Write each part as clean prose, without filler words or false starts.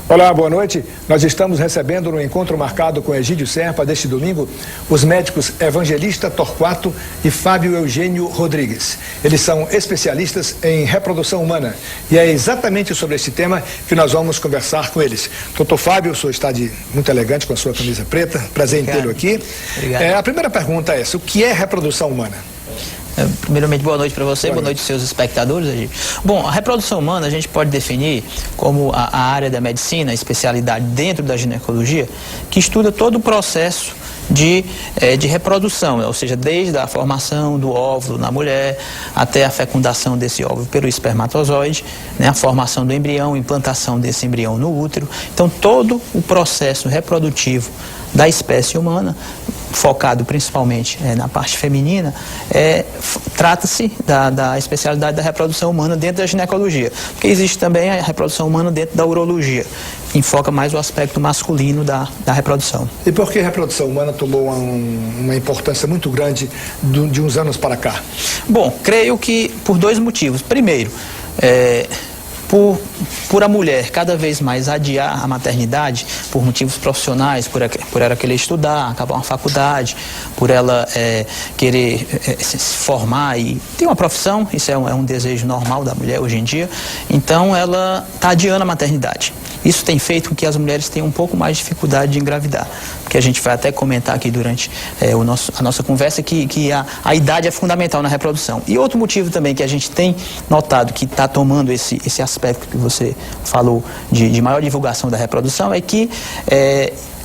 Olá, boa noite. Nós estamos recebendo no encontro marcado com Egídio Serpa deste domingo os médicos Evangelista Torquato e Fábio Eugênio Rodrigues. Eles são especialistas em reprodução humana e é exatamente sobre este tema que nós vamos conversar com eles. Doutor Fábio, o senhor está muito elegante com a sua camisa preta, prazer em tê-lo aqui. Obrigado. A primeira pergunta é essa: o que é reprodução humana? Primeiramente, boa noite para você, boa noite aos seus espectadores. Bom, a reprodução humana a gente pode definir como a área da medicina, a especialidade dentro da ginecologia, que estuda todo o processo de reprodução, ou seja, desde a formação do óvulo na mulher até a fecundação desse óvulo pelo espermatozoide, né, a formação do embrião, implantação desse embrião no útero. Então, todo o processo reprodutivo da espécie humana, focado principalmente na parte feminina, trata-se da especialidade da reprodução humana dentro da ginecologia, porque existe também a reprodução humana dentro da urologia, que enfoca mais o aspecto masculino da reprodução. E por que a reprodução humana tomou uma importância muito grande de uns anos para cá? Bom, creio que por dois motivos. Primeiro, por a mulher cada vez mais adiar a maternidade por motivos profissionais, por ela querer estudar, acabar uma faculdade, por ela querer se formar e ter uma profissão, isso é um desejo normal da mulher hoje em dia, então ela está adiando a maternidade. Isso tem feito com que as mulheres tenham um pouco mais de dificuldade de engravidar, porque a gente vai até comentar aqui durante a nossa conversa que a idade é fundamental na reprodução. E outro motivo também que a gente tem notado que está tomando esse aspecto que você falou de maior divulgação da reprodução é que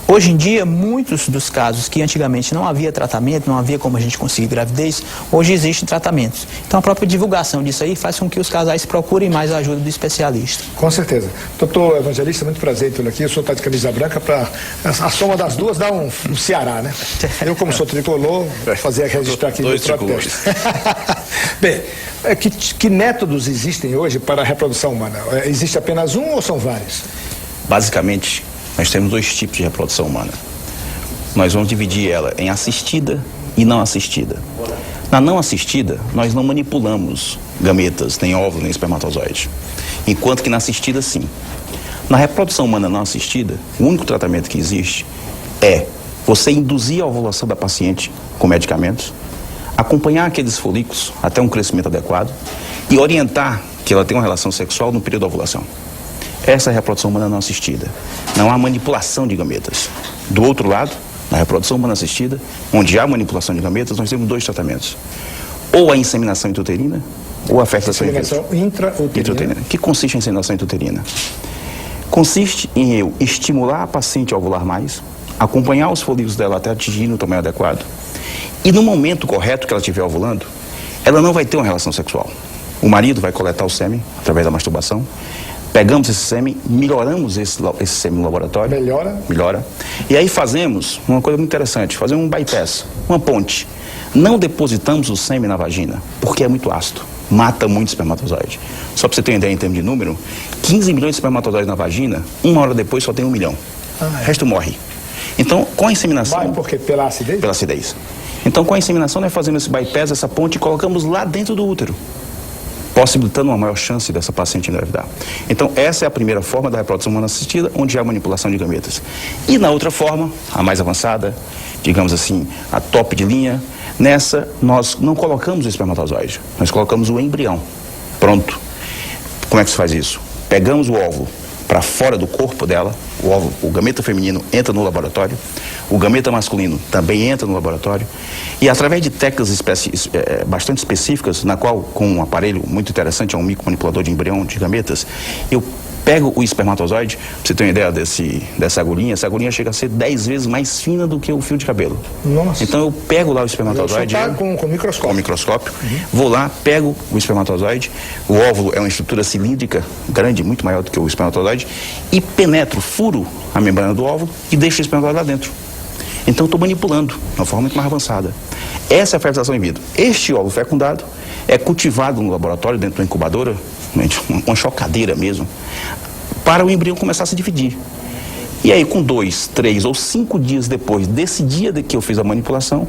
hoje em dia, muitos dos casos que antigamente não havia tratamento, não havia como a gente conseguir gravidez, hoje existem tratamentos. Então a própria divulgação disso aí faz com que os casais procurem mais a ajuda do especialista. Com certeza. Doutor Evangelista, muito prazer em tê-lo aqui. O senhor está de camisa branca para a soma das duas dar um Ceará, né? Eu, como sou tricolor, fazia registrar aqui no próprio texto. Bem, que métodos existem hoje para a reprodução humana? Existe apenas um ou são vários? Basicamente, nós temos dois tipos de reprodução humana. Nós vamos dividir ela em assistida e não assistida. Na não assistida, nós não manipulamos gametas, nem óvulo, nem espermatozoide. Enquanto que na assistida, sim. Na reprodução humana não assistida, o único tratamento que existe é você induzir a ovulação da paciente com medicamentos, acompanhar aqueles folículos até um crescimento adequado e orientar que ela tenha uma relação sexual no período da ovulação. Essa é a reprodução humana não assistida. Não há manipulação de gametas. Do outro lado, na reprodução humana assistida, onde há manipulação de gametas, nós temos dois tratamentos. Ou a inseminação intrauterina, ou a fertilização intrauterina. Que consiste a inseminação intrauterina? Consiste em eu estimular a paciente a ovular mais, acompanhar os folículos dela até atingir o tamanho adequado, e no momento correto que ela estiver ovulando, ela não vai ter uma relação sexual. O marido vai coletar o sêmen através da masturbação. Pegamos esse sêmen, melhoramos esse sêmen no laboratório. Melhora. E aí fazemos uma coisa muito interessante, fazemos um bypass, uma ponte. Não depositamos o sêmen na vagina, porque é muito ácido, mata muito espermatozoide. Só para você ter uma ideia em termos de número, 15 milhões de espermatozoides na vagina, uma hora depois só tem 1 milhão. O resto morre. Então, com a inseminação... Vai por quê? Pela acidez? Pela acidez. Então, com a inseminação, nós fazemos esse bypass, essa ponte, e colocamos lá dentro do útero, possibilitando uma maior chance dessa paciente engravidar. Então, essa é a primeira forma da reprodução humana assistida, onde há manipulação de gametas. E na outra forma, a mais avançada, digamos assim, a top de linha, nessa nós não colocamos o espermatozoide, nós colocamos o embrião. Pronto. Como é que se faz isso? Pegamos o óvulo para fora do corpo dela, o gameta feminino entra no laboratório, o gameta masculino também entra no laboratório, e através de técnicas bastante específicas, na qual, com um aparelho muito interessante, é um micromanipulador de embrião de gametas, eu pego o espermatozoide, pra você ter uma ideia dessa agulhinha, essa agulhinha chega a ser 10 vezes mais fina do que o fio de cabelo. Nossa. Então eu pego lá o espermatozoide. Com microscópio. Com microscópio. Vou lá, pego o espermatozoide, o óvulo é uma estrutura cilíndrica, grande, muito maior do que o espermatozoide, e penetro, furo a membrana do óvulo e deixo o espermatozoide lá dentro. Então eu estou manipulando, de uma forma muito mais avançada. Essa é a fertilização in vitro. Este óvulo fecundado é cultivado no laboratório, dentro de uma incubadora, uma chocadeira mesmo, para o embrião começar a se dividir. E aí, com 2, 3 ou 5 dias depois desse dia de que eu fiz a manipulação,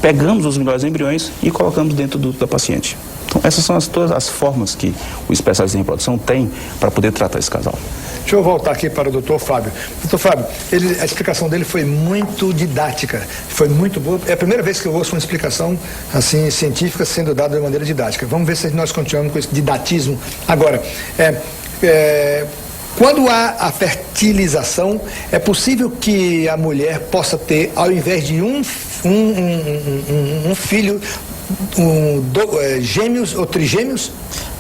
pegamos os melhores embriões e colocamos dentro da paciente. Então, essas são todas as formas que o especialista em reprodução tem para poder tratar esse casal. Deixa eu voltar aqui para o doutor Fábio. Doutor Fábio, a explicação dele foi muito didática, foi muito boa. É a primeira vez que eu ouço uma explicação assim científica sendo dada de maneira didática. Vamos ver se nós continuamos com esse didatismo. Agora, quando há a fertilização, é possível que a mulher possa ter, ao invés de um filho, gêmeos ou trigêmeos?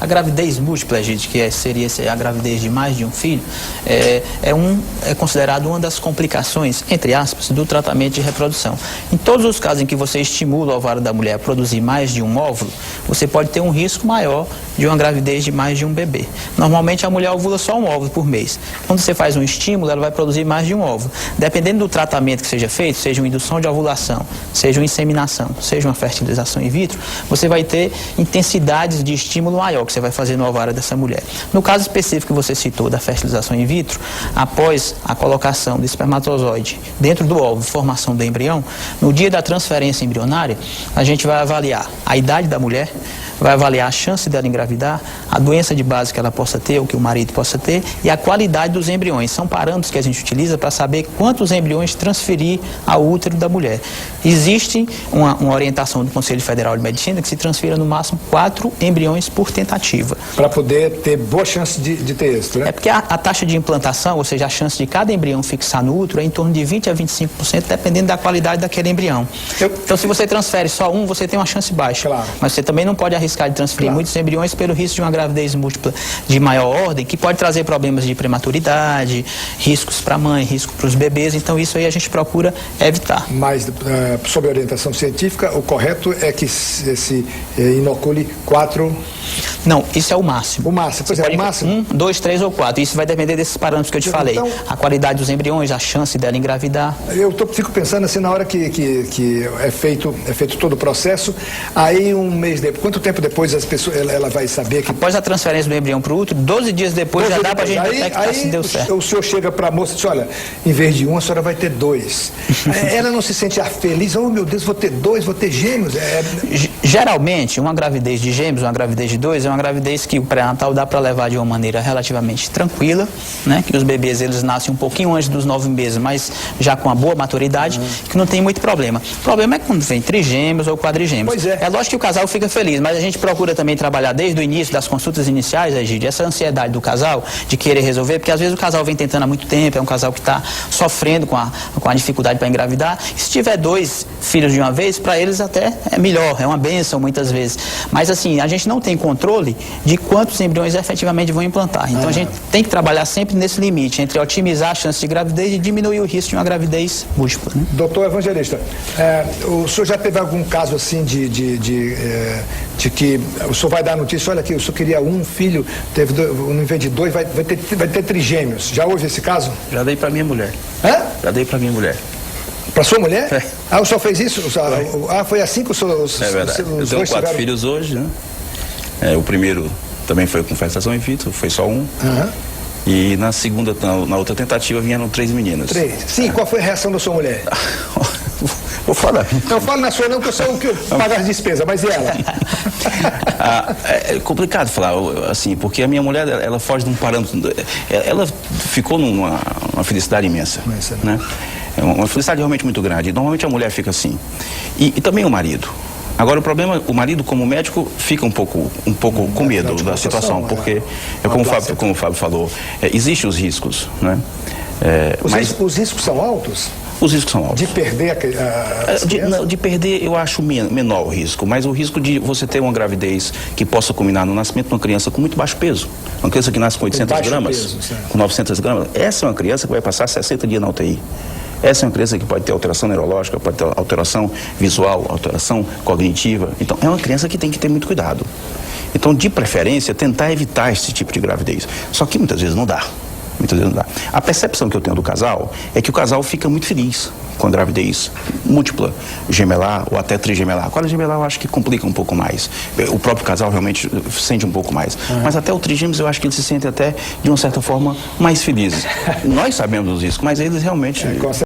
A gravidez múltipla, gente, que seria a gravidez de mais de um filho, é considerado uma das complicações, entre aspas, do tratamento de reprodução. Em todos os casos em que você estimula o ovário da mulher a produzir mais de um óvulo, você pode ter um risco maior de uma gravidez de mais de um bebê. Normalmente a mulher ovula só um óvulo por mês. Quando você faz um estímulo, ela vai produzir mais de um óvulo. Dependendo do tratamento que seja feito, seja uma indução de ovulação, seja uma inseminação, seja uma fertilização in vitro, você vai ter intensidades de estímulo maior que você vai fazer no ovário dessa mulher. No caso específico que você citou da fertilização in vitro, após a colocação do espermatozoide dentro do óvulo, formação do embrião, no dia da transferência embrionária, a gente vai avaliar a idade da mulher, vai avaliar a chance dela engravidar, a doença de base que ela possa ter, ou que o marido possa ter, e a qualidade dos embriões. São parâmetros que a gente utiliza para saber quantos embriões transferir ao útero da mulher. Existe uma orientação do Conselho Federal de Medicina que se transfira no máximo 4 embriões por tentativa. Para poder ter boa chance de ter êxito, né? É porque a taxa de implantação, ou seja, a chance de cada embrião fixar no útero é em torno de 20 a 25%, dependendo da qualidade daquele embrião. Então, se você transfere só um, você tem uma chance baixa. Claro. Mas você também não pode arriscar de transferir muitos embriões pelo risco de uma gravidez múltipla de maior ordem, que pode trazer problemas de prematuridade, riscos para a mãe, risco para os bebês. Então, isso aí a gente procura evitar. Mas, sob a orientação científica, o correto é que se inocule 4... Não, isso é o máximo. O máximo, pois é, o máximo. 1, 2, 3 ou 4. Isso vai depender desses parâmetros que eu te falei. Então, a qualidade dos embriões, a chance dela engravidar. Eu fico pensando assim, na hora que é feito todo o processo, aí um mês depois, quanto tempo depois ela vai saber que... Após a transferência do embrião para o útero, 12 dias depois já dá para a gente detectar se deu certo. O senhor chega para a moça e diz, olha, em vez de um, a senhora vai ter 2. Ela não se sente feliz, oh meu Deus, vou ter 2, vou ter gêmeos. Geralmente, uma gravidez de gêmeos, uma gravidez de 2, é uma gravidez que o pré-natal dá para levar de uma maneira relativamente tranquila, né? Que os bebês eles nascem um pouquinho antes dos 9 meses, mas já com uma boa maturidade, que não tem muito problema. O problema é quando vem trigêmeos ou quadrigêmeos. Pois é. É lógico que o casal fica feliz, mas a gente procura também trabalhar desde o início das consultas iniciais, Egídio, essa ansiedade do casal de querer resolver, porque às vezes o casal vem tentando há muito tempo, é um casal que está sofrendo com a dificuldade para engravidar. E se tiver 2 filhos de uma vez, para eles até é melhor, é uma bênção muitas vezes. Mas assim, a gente não tem controle de quantos embriões efetivamente vão implantar. Então a gente tem que trabalhar sempre nesse limite, entre otimizar a chance de gravidez e diminuir o risco de uma gravidez múltipla. Né? Doutor Evangelista, o senhor já teve algum caso assim de que o senhor vai dar a notícia, olha aqui, o senhor queria um filho, teve no invés de 2, vai ter trigêmeos. Já houve esse caso? Já dei para minha mulher. Já dei para minha mulher. Para sua mulher? É. O senhor fez isso? Foi assim que o senhor... É verdade. Eu tenho 4 filhos hoje, né? O primeiro também foi com fertilização in vitro, foi só um. E na segunda, na outra tentativa, vieram 3 meninas. 3? Sim, qual foi a reação da sua mulher? Vou falar. Não falo na sua não, que eu sou o que paga as despesas, mas e ela? É complicado falar, assim, porque a minha mulher, ela foge de um parâmetro, ela ficou numa felicidade imensa, né? É uma felicidade realmente muito grande. Normalmente a mulher fica assim. E também o marido. Agora o problema, o marido como médico fica um pouco com medo da situação, porque, como o Fábio falou, existem os riscos, né? Os riscos são altos? Os riscos são altos. De perder de perder eu acho menor o risco, mas o risco de você ter uma gravidez que possa culminar no nascimento de uma criança com muito baixo peso, uma criança que nasce com 800 gramas, com 900 gramas, essa é uma criança que vai passar 60 dias na UTI. Essa é uma criança que pode ter alteração neurológica, pode ter alteração visual, alteração cognitiva. Então, é uma criança que tem que ter muito cuidado. Então, de preferência, tentar evitar esse tipo de gravidez. Só que muitas vezes não dá. A percepção que eu tenho do casal é que o casal fica muito feliz com a gravidez múltipla, gemelar ou até trigemelar. A quadrigemelar eu acho que complica um pouco mais. O próprio casal realmente sente um pouco mais. Mas até o trigêmeos eu acho que eles se sentem até, de uma certa forma, mais felizes. Nós sabemos disso, mas eles realmente...